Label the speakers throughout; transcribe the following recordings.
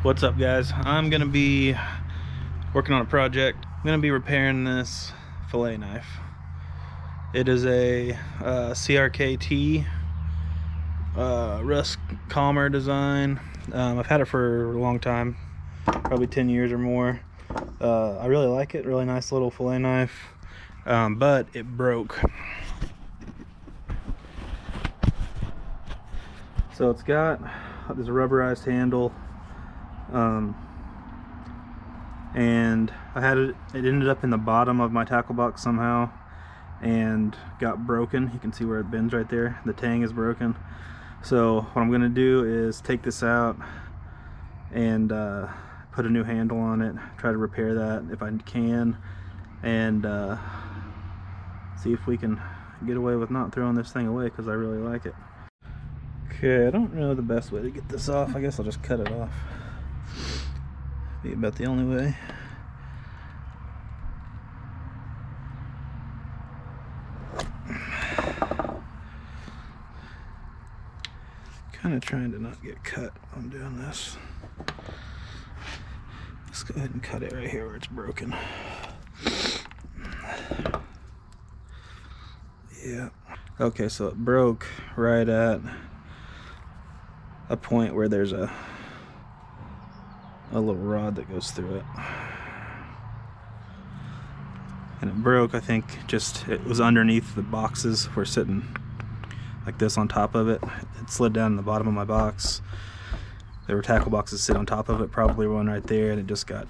Speaker 1: What's up, guys? I'm gonna be working on a project. I'm gonna be repairing this fillet knife. It is a CRKT Rust Calmer design. I've had it for a long time, probably 10 years or more. I really like it. Really nice little fillet knife, but it broke. So it's got this rubberized handle, and I had it ended up in the bottom of my tackle box somehow and got broken. You can see where it bends right there. The tang is broken. So what I'm gonna do is take this out and put a new handle on it, try to repair that if I can, and see if we can get away with not throwing this thing away, because I really like it. Okay, I don't know the best way to get this off. I guess I'll just cut it off. Be about the only way. Kind of trying to not get cut while I'm doing this. Let's go ahead and cut it right here where it's broken. Yeah. Okay, so it broke right at a point where there's a little rod that goes through it, and it broke. I think just it was underneath the boxes. We're sitting like this on top of it. It slid down in the bottom of my box. There were tackle boxes sit on top of it, probably one right there, and it just got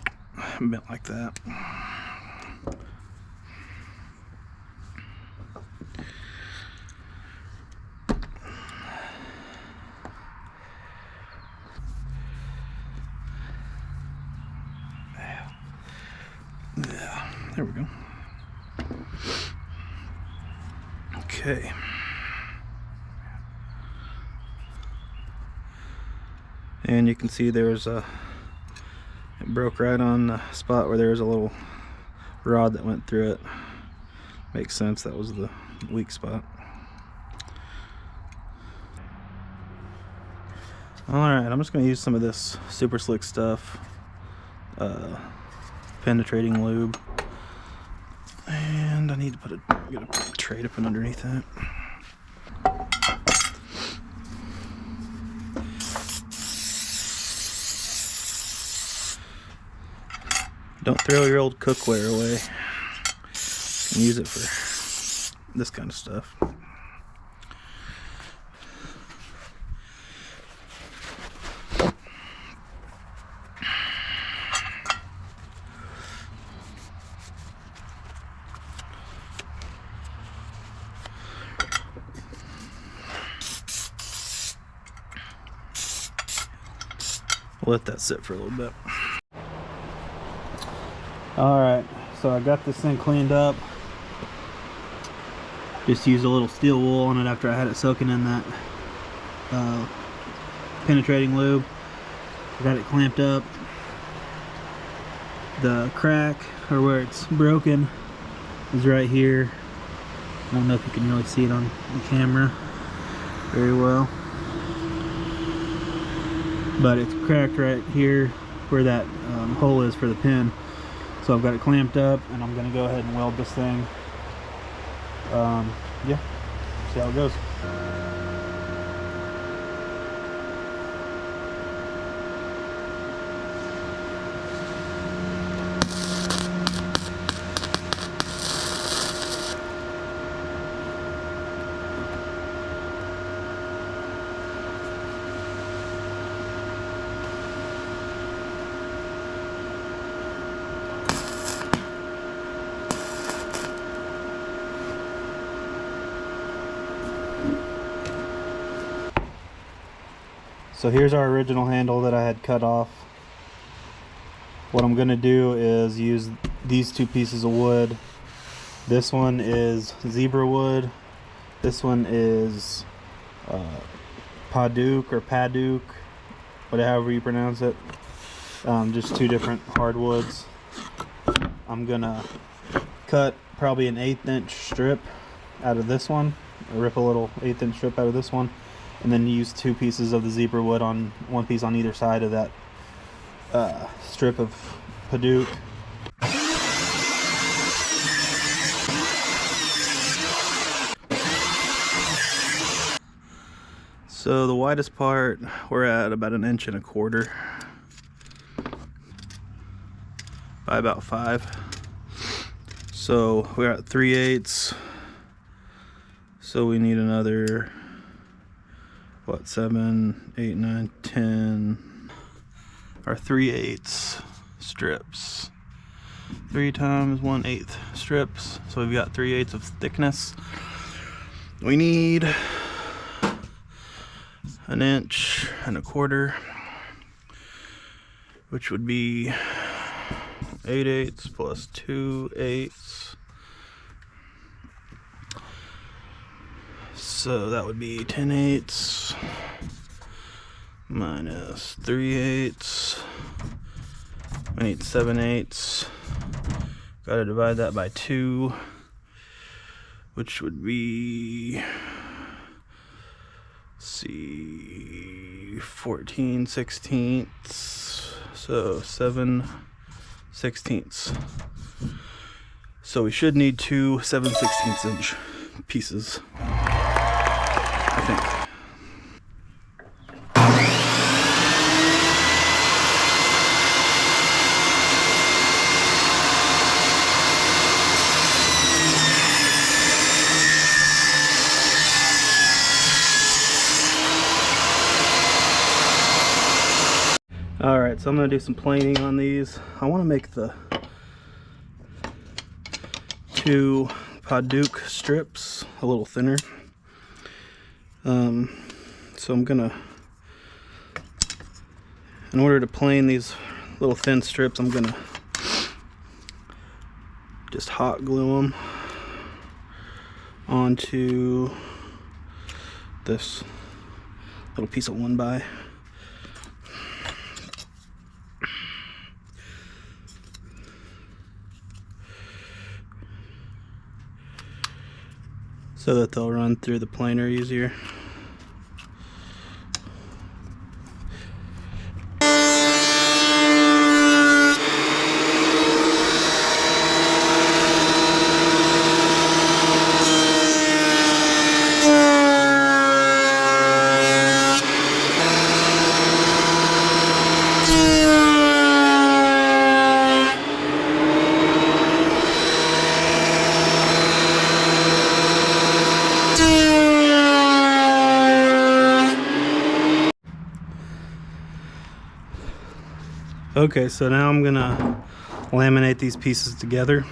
Speaker 1: bent like that. Yeah, there we go. Okay. And you can see there's it broke right on the spot where there was a little rod that went through it. Makes sense, that was the weak spot. Alright, I'm just going to use some of this super slick stuff, penetrating lube, and I need to get a tray to put underneath that. Don't throw your old cookware away. You can use it for this kind of stuff. We'll let that sit for a little bit. Alright, so I got this thing cleaned up. Just used a little steel wool on it after I had it soaking in that penetrating lube. Got it clamped up. The crack, or where it's broken, is right here. I don't know if you can really see it on the camera very well, but it's cracked right here where that hole is for the pin. So I've got it clamped up, and I'm going to go ahead and weld this thing. Yeah, see how it goes. So here's our original handle that I had cut off. What I'm going to do is use these two pieces of wood. This one is zebra wood. This one is Paduk or Paduk, whatever you pronounce it. Just two different hardwoods. I'm going to cut probably an 1/8 inch strip out of this one, or rip a little 1/8 inch strip out of this one, and then use two pieces of the zebra wood on one piece on either side of that strip of Hadouk. So the widest part, we're at about 1.25 inches by about 5. So we're at 3/8. So we need another, what, 7, 8, 9, 10, or 3/8 strips. 3 times 1/8 strips. So we've got 3/8 of thickness. We need 1.25 inches, which would be 8/8 plus 2/8. So that would be 10/8 minus 3/8. I need 7/8. Gotta divide that by 2, which would be, let's see, 14/16. So 7/16. So we should need 2 7/16 inch pieces, I think. Alright, so I'm going to do some planing on these. I want to make the 2 Hadouk strips a little thinner. So I'm going to, in order to plane these little thin strips, I'm going to just hot glue them onto this little piece of 1x. So that they'll run through the planer easier. Okay, so now I'm gonna laminate these pieces together.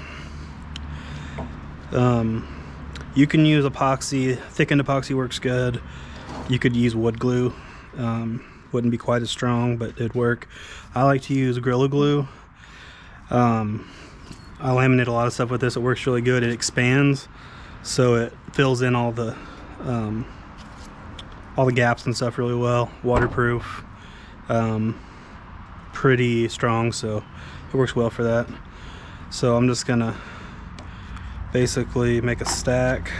Speaker 1: You can use epoxy. Thickened epoxy works good. You could use wood glue. Wouldn't be quite as strong, but it'd work. I like to use Gorilla Glue. I laminate a lot of stuff with this. It works really good. It expands, so it fills in all the gaps and stuff really well. Waterproof. Pretty strong, so it works well for that. So I'm just gonna basically make a stack.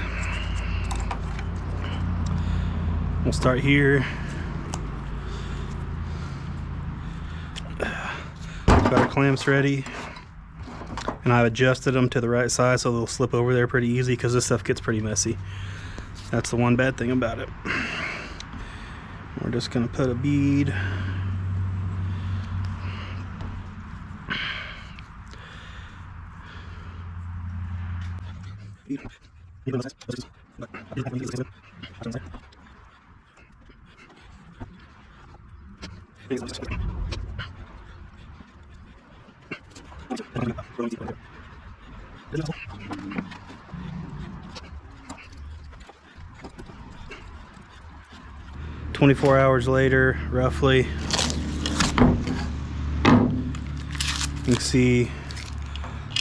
Speaker 1: We'll start here. Got our clamps ready, and I've adjusted them to the right size so they'll slip over there pretty easy, because this stuff gets pretty messy. That's the one bad thing about it. We're just gonna put a bead. "24 hours later, roughly, you can see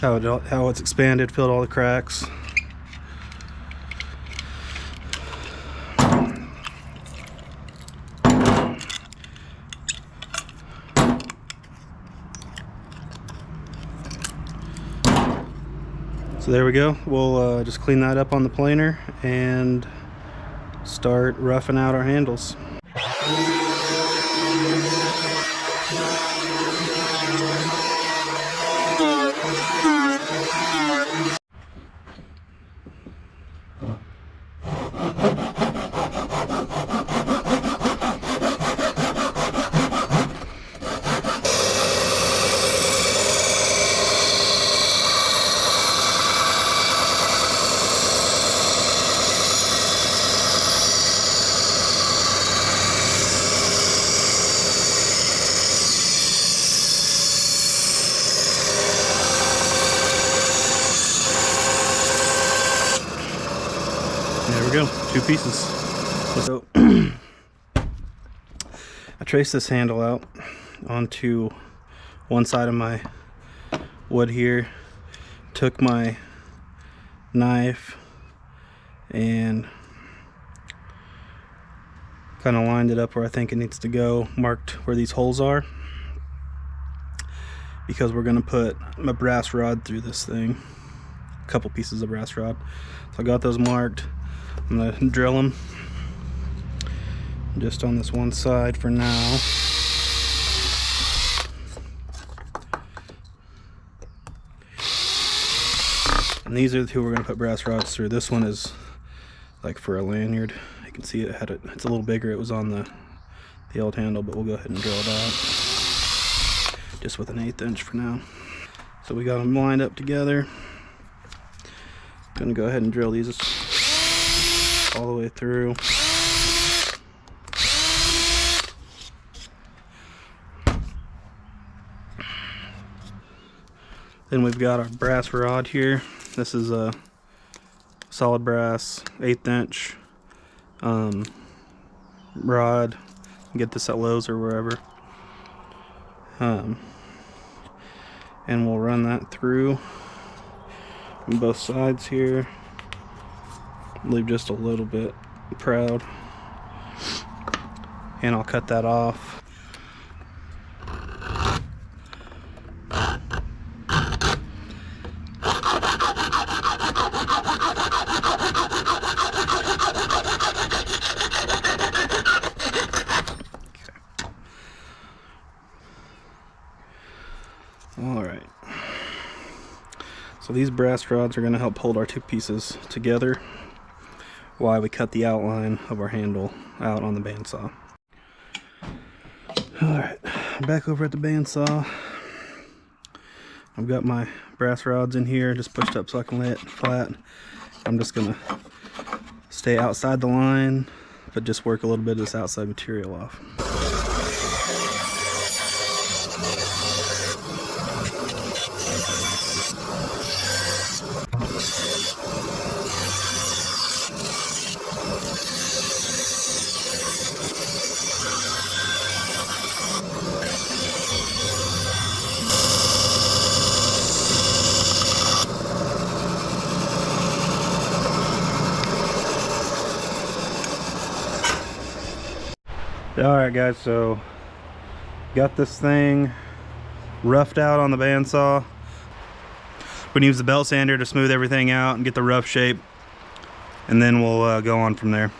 Speaker 1: how it's expanded, filled all the cracks. So there we go. We'll just clean that up on the planer and start roughing out our handles. 2 pieces. So I traced this handle out onto one side of my wood here, took my knife and kind of lined it up where I think it needs to go, marked where these holes are, because we're going to put a brass rod through this thing, a couple pieces of brass rod. So I got those marked. I'm going to drill them just on this one side for now. And these are the two we're going to put brass rods through. This one is like for a lanyard. You can see it's a little bigger. It was on the old handle, but we'll go ahead and drill it out just with an 1/8 inch for now. So we got them lined up together. Gonna go ahead and drill these all the way through. Then we've got our brass rod here. This is a solid brass 1/8 inch rod. Get this at Lowe's or wherever. And we'll run that through on both sides here. Leave just a little bit proud. And I'll cut that off. Alright, so these brass rods are going to help hold our 2 pieces together while we cut the outline of our handle out on the bandsaw. Alright, back over at the bandsaw. I've got my brass rods in here, just pushed up so I can lay it flat. I'm just going to stay outside the line, but just work a little bit of this outside material off. Alright guys, so got this thing roughed out on the bandsaw. We're gonna use the belt sander to smooth everything out and get the rough shape, and then we'll go on from there.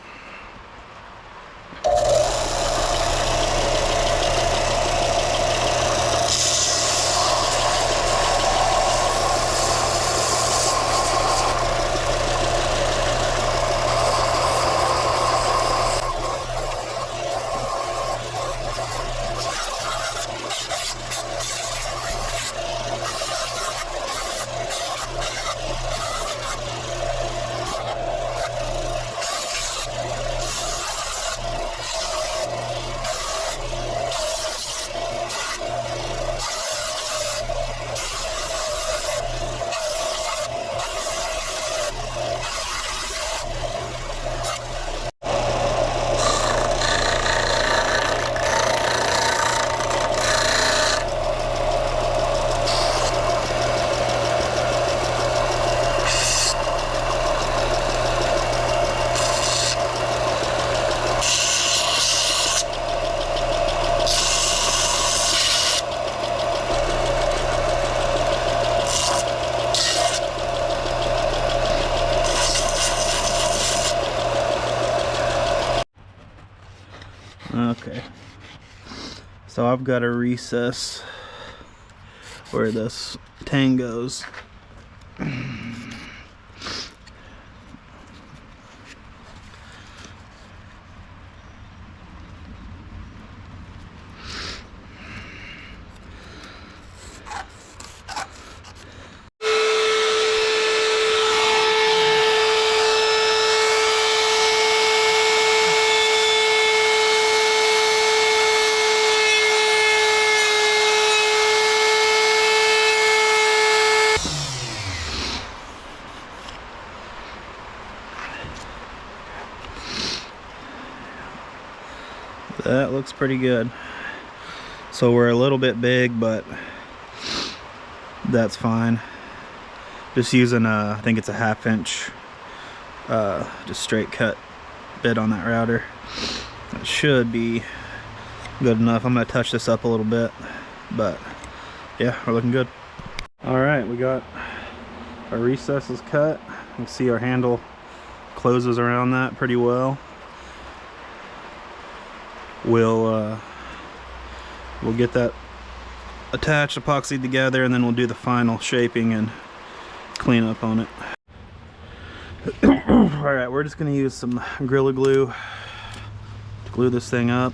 Speaker 1: Okay, so I've got a recess where this tang goes. that looks pretty good. So we're a little bit big, but that's fine. Just using I think it's a 1/2 inch just straight cut bit on that router. It should be good enough. I'm gonna touch this up a little bit, but yeah, we're looking good. All right, we got our recesses cut. You can see our handle closes around that pretty well. We'll get that attached, epoxied together, and then we'll do the final shaping and clean up on it. All right, we're just gonna use some Gorilla Glue to glue this thing up.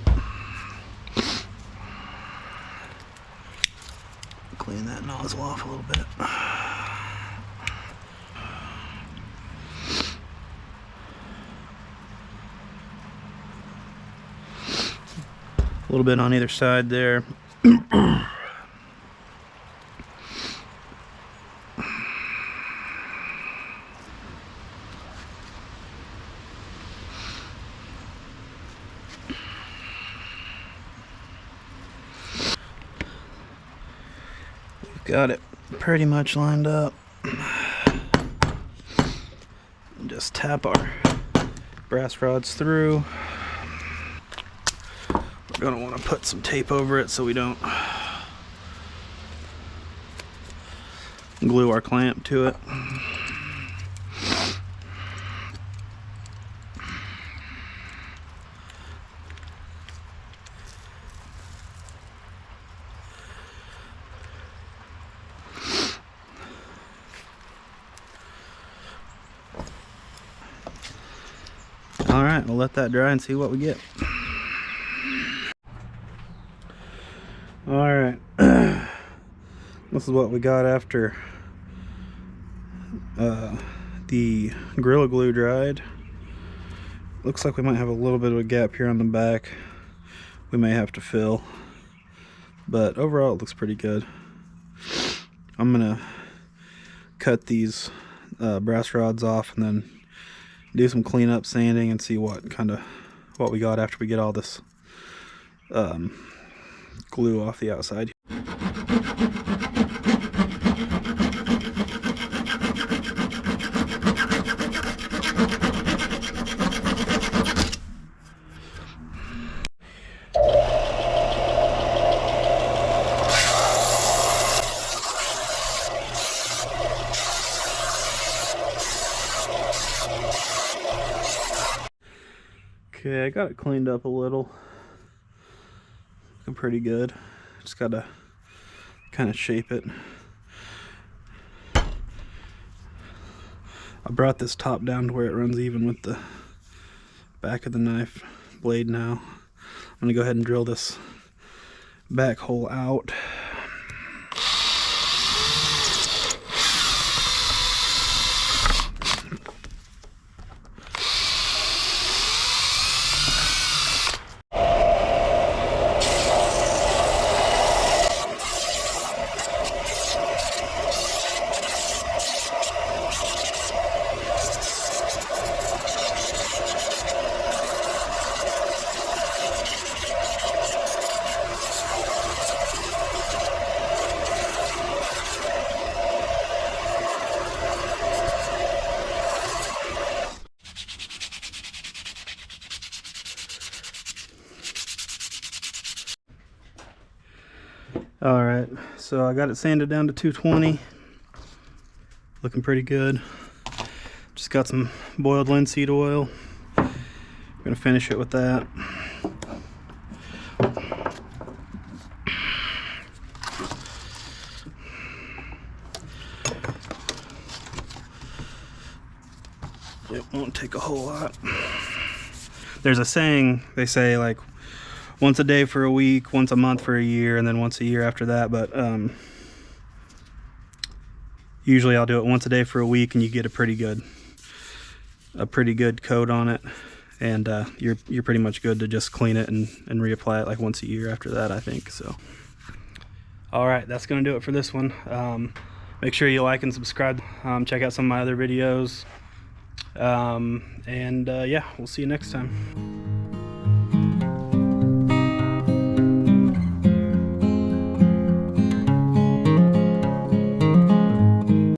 Speaker 1: Clean that nozzle off a little bit. A little bit on either side there. We've got it pretty much lined up. And just tap our brass rods through. We're gonna want to put some tape over it so we don't glue our clamp to it. All right, we'll let that dry and see what we get. All right, this is what we got after the Gorilla Glue dried. Looks like we might have a little bit of a gap here on the back. We may have to fill, but overall it looks pretty good. I'm gonna cut these brass rods off and then do some cleanup sanding and see what we got after we get all this glue off the outside. Okay, I got it cleaned up a little. Looking pretty good. Just gotta kind of shape it. I brought this top down to where it runs even with the back of the knife blade now. I'm gonna go ahead and drill this back hole out. Alright, so I got it sanded down to 220. Looking pretty good. Just got some boiled linseed oil. I'm gonna finish it with that. It won't take a whole lot. There's a saying, they say like once a day for a week, once a month for a year, and then once a year after that, but usually I'll do it once a day for a week and you get a pretty good coat on it, and you're pretty much good to just clean it and reapply it like once a year after that, I think. So alright, that's gonna do it for this one. Make sure you like and subscribe. Check out some of my other videos, and yeah, we'll see you next time.